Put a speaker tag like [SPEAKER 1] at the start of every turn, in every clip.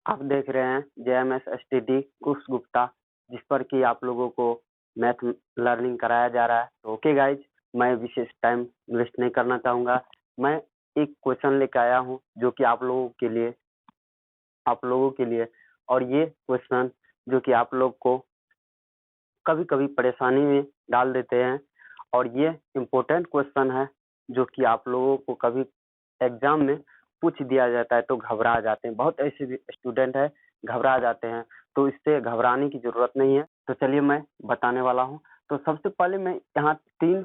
[SPEAKER 1] आप देख रहे हैं JMS STD कुश गुप्ता, जिस पर कि आप लोगों को मैथ लर्निंग कराया जा रहा है। तो ओके गाइज, मैं विशेष टाइम वेस्ट नहीं करना चाहूँगा। मैं एक क्वेश्चन लेकर आया हूँ जो कि आप लोगों के लिए और ये क्वेश्चन जो कि आप लोग को कभी-कभी परेशानी में डाल देते हैं और ये इम्पोर्टेंट क्वेश्चन है जो कि आप लोगों को कभी एग्जाम में पूछ दिया जाता है तो घबरा जाते हैं। बहुत ऐसे भी स्टूडेंट है घबरा जाते हैं, तो इससे घबराने की जरूरत नहीं है। तो चलिए मैं बताने वाला हूँ। तो सबसे पहले मैं यहाँ 3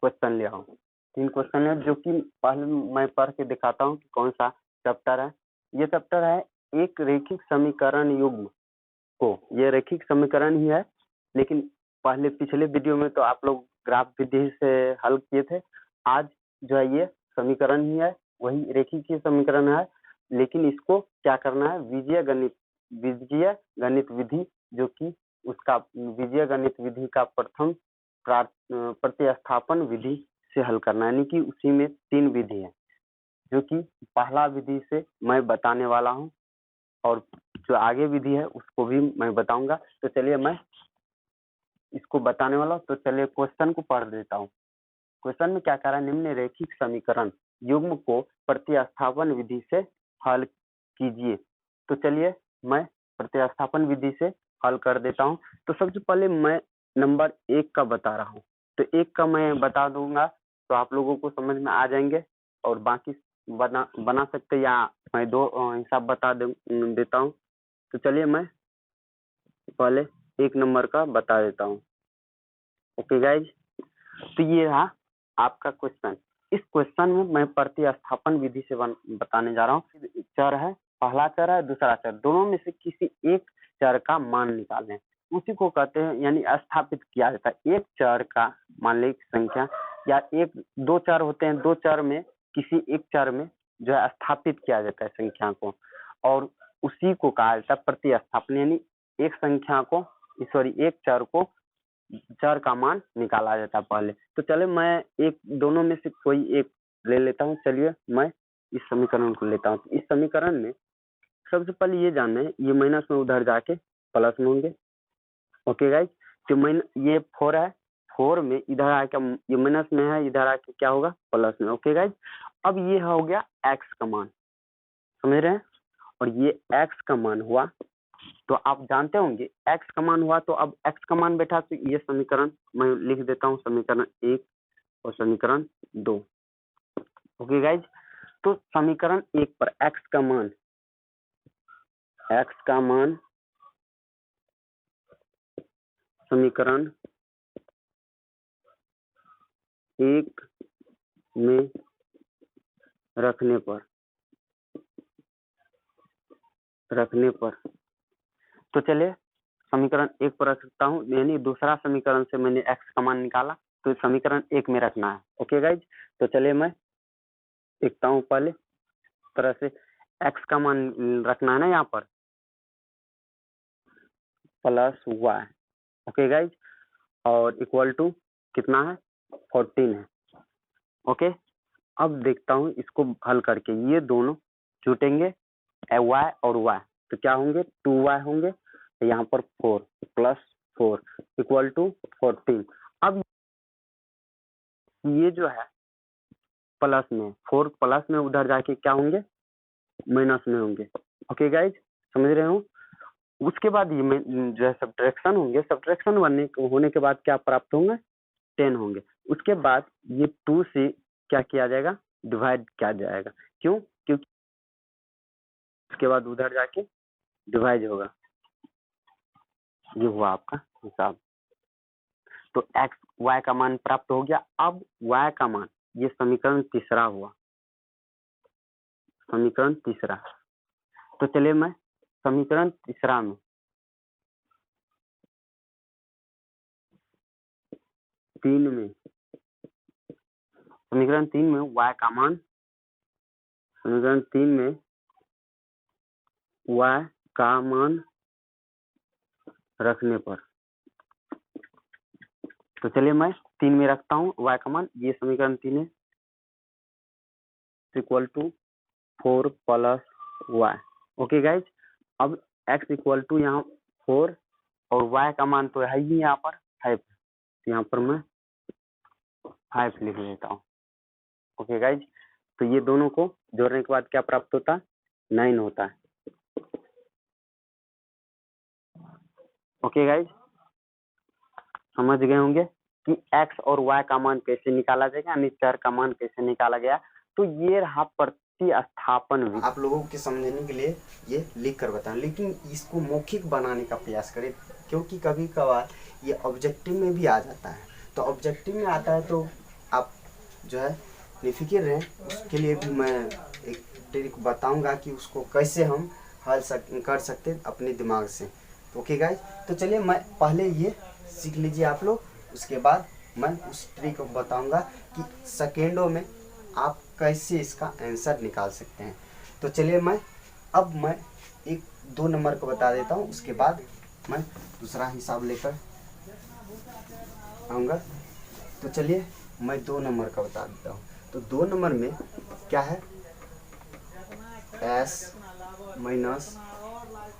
[SPEAKER 1] क्वेश्चन ले आया हूँ। 3 क्वेश्चन है जो कि पहले मैं पढ़ के दिखाता हूँ कि कौन सा चैप्टर है। ये चैप्टर है एक रैखिक समीकरण युग्म को। ये रैखिक समीकरण ही है, लेकिन पहले पिछले वीडियो में तो आप लोग ग्राफ विधि से हल किए थे। आज जो है ये समीकरण ही है, वही रेखीय समीकरण है, लेकिन इसको क्या करना है, बीजीय गणित विधि, जो कि उसका बीजीय गणित विधि का प्रथम प्रतिस्थापन विधि से हल करना है। यानी कि उसी में 3 विधि है, जो कि पहला विधि से मैं बताने वाला हूँ और जो आगे विधि है उसको भी मैं बताऊंगा। तो चलिए मैं इसको बताने वाला हूँ। तो चलिए क्वेश्चन को पढ़ देता हूँ। क्वेश्चन में क्या कह रहा है, निम्न रैखिक समीकरण युग्म को प्रतिस्थापन विधि से हल कीजिए। तो चलिए मैं प्रतिस्थापन विधि से हल कर देता हूँ। तो सबसे पहले मैं नंबर 1 का बता रहा हूँ। तो 1 का मैं बता दूंगा तो आप लोगों को समझ में आ जाएंगे और बाकी बना सकते, या मैं 2 हिसाब बता देता हूँ। तो चलिए मैं पहले 1 नंबर का बता देता हूँ। ओके गाइज, तो ये रहा आपका क्वेश्चन। इस क्वेश्चन में मैं प्रतिस्थापन विधि से बताने जा रहा हूँ। चर है, पहला चर है, दूसरा चर, दोनों में से किसी एक चर का मान निकालें, उसी को कहते हैं, यानी स्थापित किया जाता है। एक चर का मान लीजिए संख्या, या 2 चर होते हैं, 2 चर में किसी एक चर में जो है स्थापित किया जाता है संख्या को, और उसी को कहा जाता है प्रतिस्थापन। यानी एक संख्या को एक चर को चर का मान निकाला जाता है पहले। तो चले मैं दोनों में से कोई एक ले लेता हूँ। चलिए मैं इस समीकरण को लेता हूँ। इस समीकरण में सबसे पहले ये जानना है, ये माइनस में उधर जाके प्लस में होंगे। ओके गाइज, तो ये 4 है, 4 में इधर आके ये माइनस में है, इधर आके क्या होगा, प्लस में। ओके गाइज, अब ये हो गया एक्स का मान, समझ रहे हैं, और ये एक्स का मान हुआ। तो आप जानते होंगे x का मान हुआ, तो अब x का मान बैठा, तो ये समीकरण मैं लिख देता हूँ, समीकरण 1 और समीकरण 2। ओके गाइज, तो समीकरण 1 पर x का मान समीकरण 1 में रखने पर तो चलिए समीकरण 1 पर रख सकता हूँ, यानी दूसरा समीकरण से मैंने x का मान निकाला, तो समीकरण 1 में रखना है। ओके गाइज, तो चलिए मैं लिखता हूँ पहले तरह से, x का मान रखना है ना यहाँ पर, प्लस y। ओके गाइज, और इक्वल टू कितना है, 14 है। ओके, अब देखता हूँ इसको हल करके, ये दोनों छूटेंगे y और y, तो क्या होंगे, 2y होंगे। तो यहाँ पर 4 प्लस 4 इक्वल टू 14। अब ये जो है प्लस में, 4 प्लस में उधर जाके क्या होंगे, माइनस में होंगे। ओके गाइज, समझ रहे हो। उसके बाद ये जो है सब्ट्रैक्शन होंगे, सब्ट्रैक्शन होने के बाद क्या प्राप्त होंगे, 10 होंगे। उसके बाद ये 2 से क्या किया जाएगा, डिवाइड किया जाएगा। क्यों, क्योंकि उसके बाद उधर जाके डिवाइड होगा। ये हुआ आपका हिसाब। तो एक्स वाई का मान प्राप्त हो गया। अब वाई का मान, ये समीकरण तीसरा हुआ, समीकरण तीसरा। तो चलिए मैं समीकरण तीसरा में समीकरण 3 में y का मान, समीकरण 3 में y का मान रखने पर, तो चलिए मैं 3 में रखता हूँ y का मान। ये समीकरण 3 है, equal to 4 plus y। Okay guys, अब x इक्वल टू यहाँ 4 और y का मान तो है ही यहाँ पर 5, तो यहाँ पर मैं 5 लिख लेता हूँ। ओके गाइज, तो ये दोनों को जोड़ने के बाद क्या प्राप्त होता है? 9 होता है। ओके गाइज, समझ गए होंगे कि x और y का मान कैसे निकाला जाएगा, यानी चर का मान कैसे निकाला गया। तो ये रहा प्रतिस्थापन विधि। आप लोगों के समझने के लिए ये लिख कर बताएं, लेकिन इसको मौखिक बनाने का प्रयास करें, क्योंकि कभी कभार ये ऑब्जेक्टिव में भी आ जाता है। तो ऑब्जेक्टिव में आता है तो आप जो है बेफिक्र रहें, उसके लिए भी मैं एक ट्रिक बताऊंगा कि उसको कैसे हम हल कर सकते हैं अपने दिमाग से। ओके गाइज, तो चलिए मैं पहले ये सीख लीजिए आप लोग, उसके बाद मैं उस ट्रिक को बताऊंगा कि सेकेंडों में आप कैसे इसका आंसर निकाल सकते हैं। तो चलिए मैं एक 2 नंबर को बता देता हूँ, उसके बाद मैं दूसरा हिसाब लेकर आऊँगा। तो चलिए मैं 2 नंबर का बता देता हूँ। तो 2 नंबर में क्या है, s minus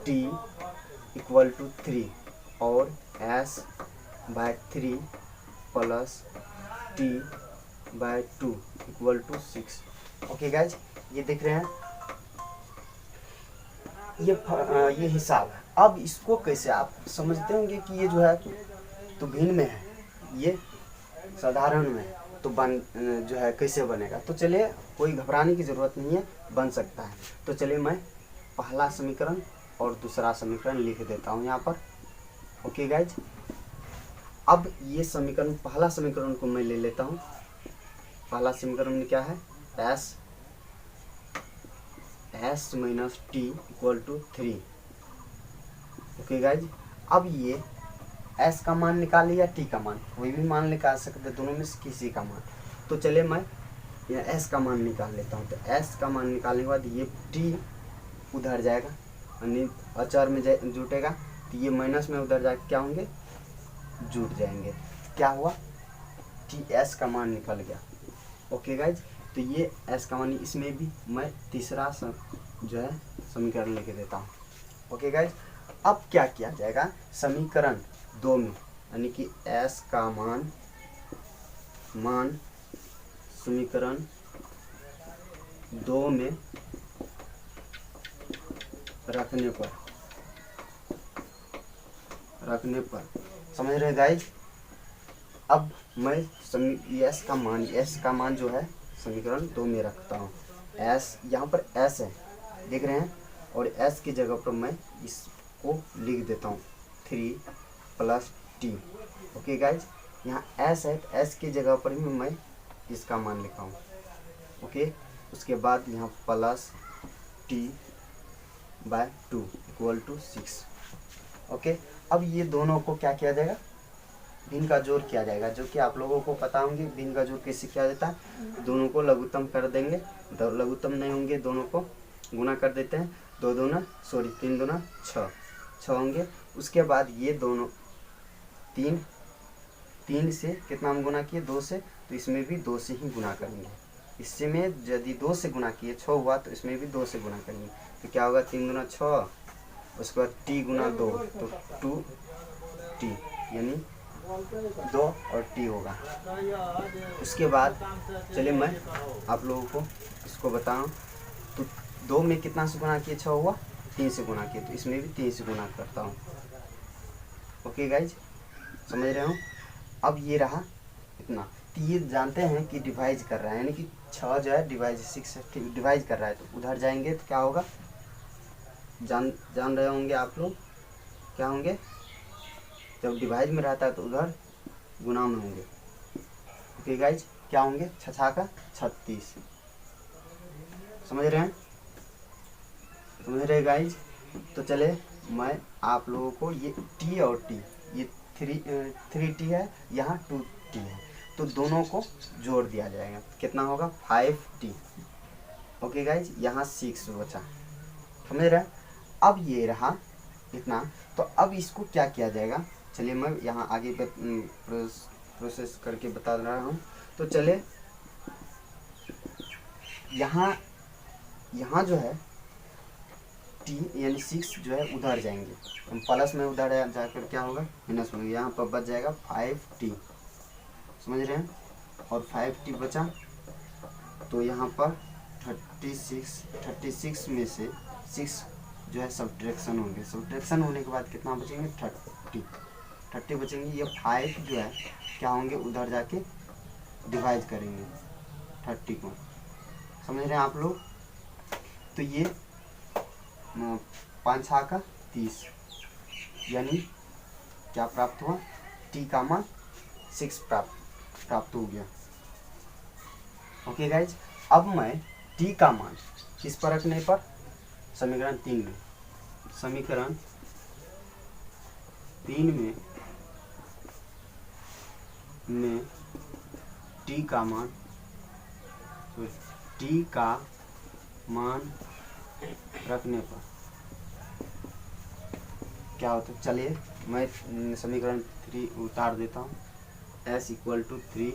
[SPEAKER 1] t equal to 3 और s/3 plus t by 2 equal to 6। Okay guys, ये देख रहे हैं, ये हिसाब है। अब इसको कैसे आप समझते होंगे कि ये जो है तो भिन्न में है, ये साधारण में है, तो जो है कैसे बनेगा। तो चलिए कोई घबराने की ज़रूरत नहीं है, बन सकता है। तो चलिए मैं पहला समीकरण और दूसरा समीकरण लिख देता हूँ यहाँ पर। ओके गाइज, अब ये समीकरण, पहला समीकरण को मैं ले लेता हूँ। पहला समीकरण में क्या है, s minus t equal to 3। Okay guys, अब ये s का मान निकालिए या t का मान, कोई भी मान निकाल सकते, दोनों में से किसी का मान। तो चलिए मैं s का मान निकाल लेता हूँ। तो s का मान निकालने के बाद ये t उधर जाएगा, यानी अचर में जुटेगा, तो ये माइनस में उधर जाके क्या होंगे, जुट जाएंगे। क्या हुआ, s का मान निकल गया। ओके गाइज, तो ये s का मान, इसमें भी मैं तीसरा जो है समीकरण लेके देता हूँ। ओके गाइज, अब क्या किया जाएगा, समीकरण 2 में, यानी कि s का मान समीकरण 2 में रखने पर समझ रहे गाइज। अब मैं s का मान जो है समीकरण 2 में रखता हूँ। s यहाँ पर s है, देख रहे हैं, और s की जगह पर मैं इसको लिख देता हूँ 3 प्लस टी। ओके गाइज, यहाँ s है, तो s की जगह पर भी मैं इसका मान लिखा हूँ। ओके, उसके बाद यहाँ plus t by 2 equal to 6। Okay, अब ये दोनों को क्या किया जाएगा, भिन्न का जोड़ किया जाएगा, जो कि आप लोगों को पता होंगे भिन्न का जोड़ कैसे किया जाता है। दोनों को लघुत्तम कर देंगे, लघुत्तम नहीं होंगे, दोनों को गुना कर देते हैं। 3 दूना 6 होंगे। उसके बाद ये दोनों 3 से कितना हम गुना किए, 2 से, तो इसमें भी 2 से ही गुना करेंगे। इसमें यदि 2 से गुना किए 6 हुआ, तो इसमें भी 2 से गुना करेंगे, तो क्या होगा, 3 दूना 6, उसके बाद टी गुना 2, तो 2 टी, यानी 2 और टी होगा। उसके बाद चलिए मैं आप लोगों को इसको बताऊं, तो 2 में कितना से गुना किए 6 हुआ, 3 से गुना किए, तो इसमें भी 3 से गुना करता हूँ। ओके गाइज, समझ रहे हो। अब ये रहा इतना, तो ये जानते हैं कि डिवाइड कर रहा है, यानी कि 6 जो है डिवाइड 6 से डिवाइड कर रहा है, तो उधर जाएंगे तो क्या होगा, जान रहे होंगे आप लोग, क्या होंगे, जब डिवाइड में रहता है तो उधर गुना में होंगे। ओके गाइज, क्या होंगे, 6 का 36। समझ रहे हैं, समझ रहे गाइज। तो चले मैं आप लोगों को ये टी और टी, ये 3t है, यहाँ 2t है, तो दोनों को जोड़ दिया जाएगा, कितना होगा, 5t। ओके गाइज, यहाँ 6 बचा, समझ रहे हैं। अब ये रहा इतना, तो अब इसको क्या किया जाएगा, चलिए मैं यहाँ आगे प्रोसेस करके बता रहा हूँ। तो चले यहाँ जो है टी यानी 6 जो है उधर जाएंगे, हम प्लस में उधर जाकर क्या होगा माइनस होगा, यहाँ पर बच जाएगा 5t, समझ रहे हैं। और 5t बचा तो यहाँ पर 36 में से 6 जो है सब्ट्रैक्शन होंगे, सब्ट्रैक्शन होने के बाद कितना बचेंगे 30 बचेंगे। ये 5 जो है क्या होंगे उधर जाके डिवाइड करेंगे 30 को, समझ रहे हैं आप लोग। तो ये 5 6 का 30 यानी क्या प्राप्त हुआ, टी का मान 6 प्राप्त हो गया। ओके गाइज, अब मैं टी का मान किस पर रखने पर, समीकरण 3 में, समीकरण 3 में टी का मान, तो टी का मान रखने पर क्या होता है, चलिए मैं समीकरण 3 उतार देता हूँ, s = 3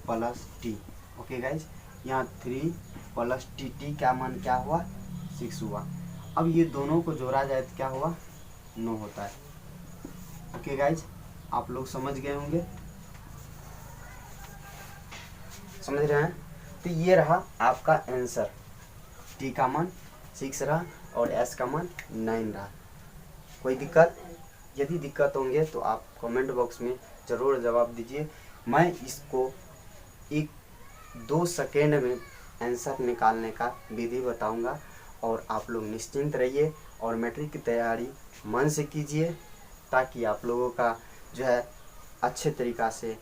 [SPEAKER 1] + t। ओके गाइज, यहाँ 3 + t का मान क्या हुआ 6 हुआ। अब ये दोनों को जोड़ा जाए तो क्या हुआ 9 होता है। ओके गाइज, आप लोग समझ गए होंगे, समझ रहे हैं। तो ये रहा आपका आंसर, टी का मान 6 रहा और एस का मान 9 रहा। कोई दिक्कत, यदि दिक्कत होंगे तो आप कमेंट बॉक्स में ज़रूर जवाब दीजिए, मैं इसको 1-2 सेकेंड में आंसर निकालने का विधि बताऊंगा। और आप लोग निश्चिंत रहिए और मैट्रिक की तैयारी मन से कीजिए, ताकि आप लोगों का जो है अच्छे तरीक़ा से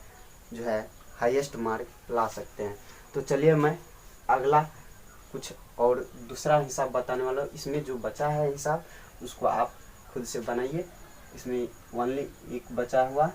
[SPEAKER 1] जो है हाईएस्ट मार्क ला सकते हैं। तो चलिए मैं अगला कुछ और दूसरा हिसाब बताने वाला हूँ। इसमें जो बचा है हिसाब उसको आप खुद से बनाइए। इसमें ओनली एक बचा हुआ